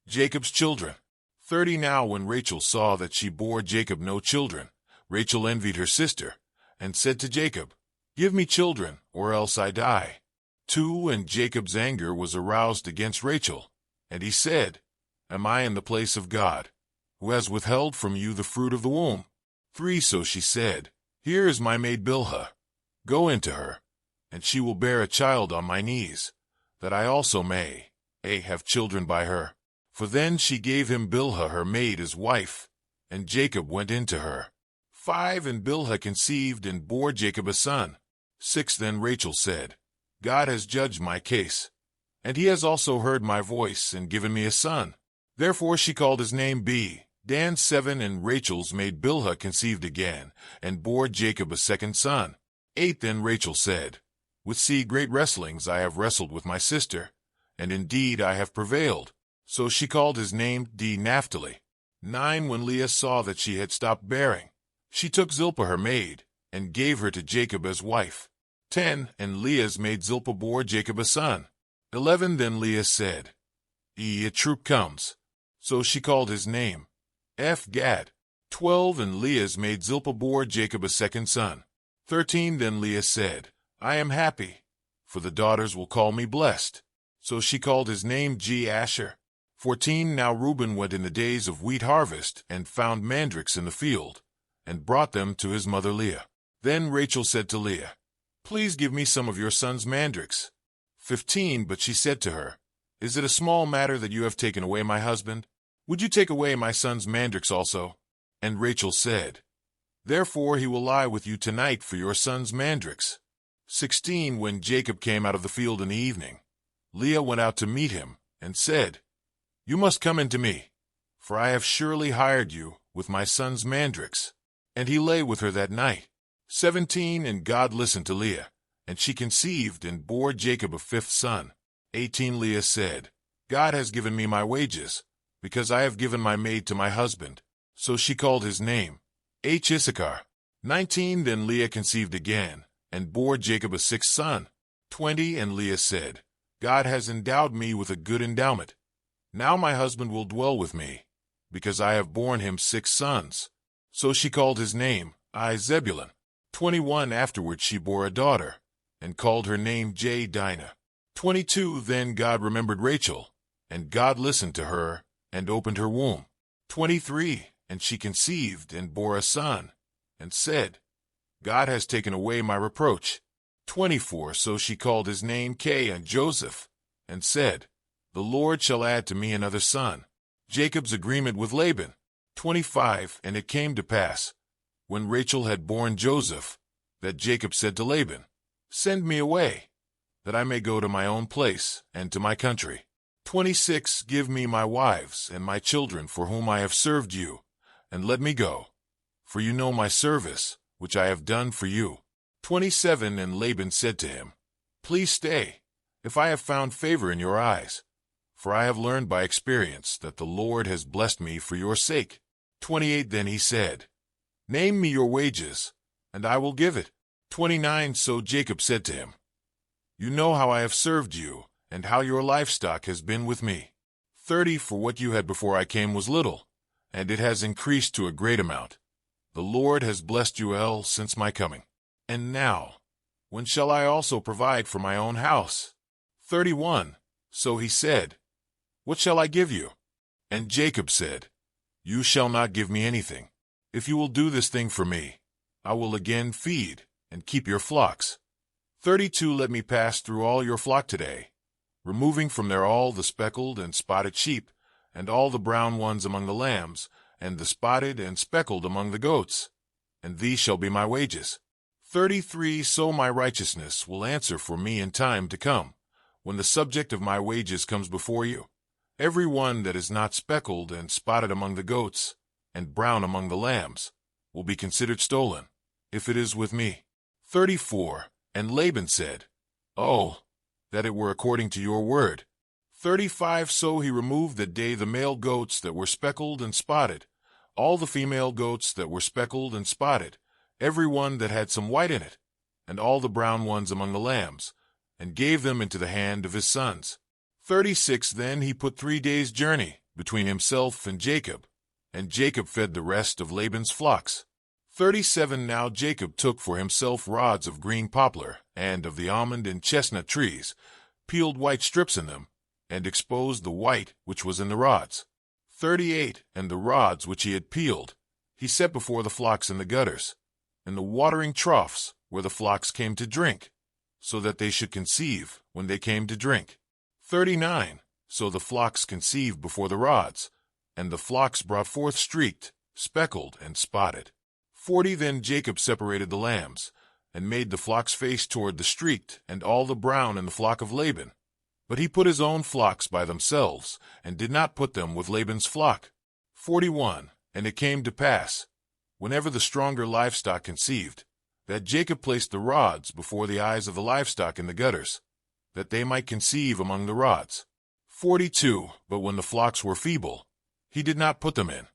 Jacob's children. 30 Now when Rachel saw that she bore Jacob no children, Rachel envied her sister, and said to Jacob, "Give me children, or else I die." 2 And Jacob's anger was aroused against Rachel, and he said, "Am I in the place of God, who has withheld from you the fruit of the womb?" 3 So she said, "Here is my maid Bilhah. Go into her, and she will bear a child on my knees, that I also may have children by her." For then she gave him Bilhah her maid as wife, and Jacob went into her. 5 And Bilhah conceived and bore Jacob a son. 6 Then Rachel said, "God has judged my case, and he has also heard my voice and given me a son." Therefore she called his name Dan. 7 And Rachel's maid Bilhah conceived again, and bore Jacob a second son. 8 Then Rachel said, "With great wrestlings I have wrestled with my sister, and indeed I have prevailed." So she called his name Naphtali. 9 When Leah saw that she had stopped bearing, she took Zilpah her maid, and gave her to Jacob as wife. 10 And Leah's maid Zilpah bore Jacob a son. 11 Then Leah said, A troop comes." So she called his name Gad. 12 And Leah's maid Zilpah bore Jacob a second son. 13 Then Leah said, "I am happy, for the daughters will call me blessed." So she called his name Asher. 14 Now Reuben went in the days of wheat harvest, and found mandrakes in the field, and brought them to his mother Leah. Then Rachel said to Leah, "Please give me some of your son's mandrakes." 15 But she said to her, "Is it a small matter that you have taken away my husband? Would you take away my son's mandrakes also?" And Rachel said, "Therefore he will lie with you tonight for your son's mandrakes." 16 When Jacob came out of the field in the evening, Leah went out to meet him, and said, "You must come into me, for I have surely hired you with my son's mandrakes." And he lay with her that night. 17 And God listened to Leah, and she conceived and bore Jacob a fifth son. 18 Leah said, "God has given me my wages, because I have given my maid to my husband." So she called his name Issachar. 19 Then Leah conceived again, and bore Jacob a sixth son. 20 And Leah said, "God has endowed me with a good endowment. Now my husband will dwell with me, because I have borne him 6 sons." So she called his name Zebulun. 21 Afterward she bore a daughter, and called her name Dinah. 22 Then God remembered Rachel, and God listened to her, and opened her womb. 23 And she conceived and bore a son, and said, "God has taken away my reproach." 24 So she called his name Joseph, and said, "The Lord shall add to me another son." Jacob's agreement with Laban. 25 And it came to pass, when Rachel had borne Joseph, that Jacob said to Laban, "Send me away, that I may go to my own place and to my country." 26 Give me my wives and my children for whom I have served you, and let me go, for you know my service, which I have done for you. 27 And Laban said to him, "Please stay, if I have found favor in your eyes, for I have learned by experience that the Lord has blessed me for your sake." 28 Then he said, "Name me your wages, and I will give it." 29 So Jacob said to him, "You know how I have served you, and how your livestock has been with me. 30 For what you had before I came was little, and it has increased to a great amount. The Lord has blessed you since my coming. And now, when shall I also provide for my own house?" 31 So he said, "What shall I give you?" And Jacob said, "You shall not give me anything. If you will do this thing for me, I will again feed and keep your flocks. 32 Let me pass through all your flock today, removing from there all the speckled and spotted sheep, and all the brown ones among the lambs, and the spotted and speckled among the goats, and these shall be my wages. 33 So my righteousness will answer for me in time to come, when the subject of my wages comes before you. Every one that is not speckled and spotted among the goats, and brown among the lambs, will be considered stolen, if it is with me." 34 And Laban said, "Oh, that it were according to your word." 35 So he removed that day the male goats that were speckled and spotted, all the female goats that were speckled and spotted, every one that had some white in it, and all the brown ones among the lambs, and gave them into the hand of his sons. 36 Then he put 3 days' journey between himself and Jacob fed the rest of Laban's flocks. 37 Now Jacob took for himself rods of green poplar, and of the almond and chestnut trees, peeled white strips in them, and exposed the white which was in the rods. 38 And the rods which he had peeled, he set before the flocks in the gutters, in the watering troughs where the flocks came to drink, so that they should conceive when they came to drink. 39 So the flocks conceived before the rods, and the flocks brought forth streaked, speckled, and spotted. 40 Then Jacob separated the lambs, and made the flocks face toward the streaked and all the brown in the flock of Laban. But he put his own flocks by themselves, and did not put them with Laban's flock. 41 And it came to pass, whenever the stronger livestock conceived, that Jacob placed the rods before the eyes of the livestock in the gutters, that they might conceive among the rods. 42 But when the flocks were feeble, he did not put them in.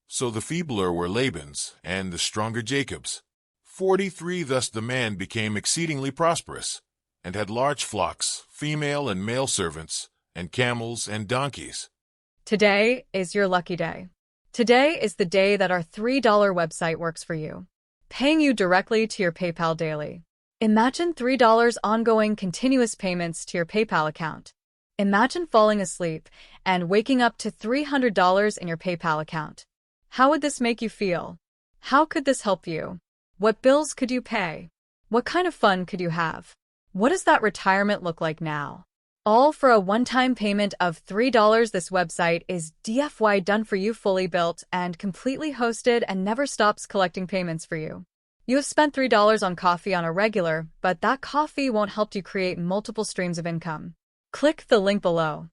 So the feebler were Laban's, and the stronger Jacob's. 43 Thus the man became exceedingly prosperous, and had large flocks, female and male servants, and camels and donkeys. Today is your lucky day. Today is the day that our $3 website works for you, paying you directly to your PayPal daily. Imagine $3 ongoing continuous payments to your PayPal account. Imagine falling asleep and waking up to $300 in your PayPal account. How would this make you feel? How could this help you? What bills could you pay? What kind of fun could you have? What does that retirement look like now? All for a one-time payment of $3. This website is DFY done for you, fully built and completely hosted, and never stops collecting payments for you. You have spent $3 on coffee on a regular, but that coffee won't help you create multiple streams of income. Click the link below.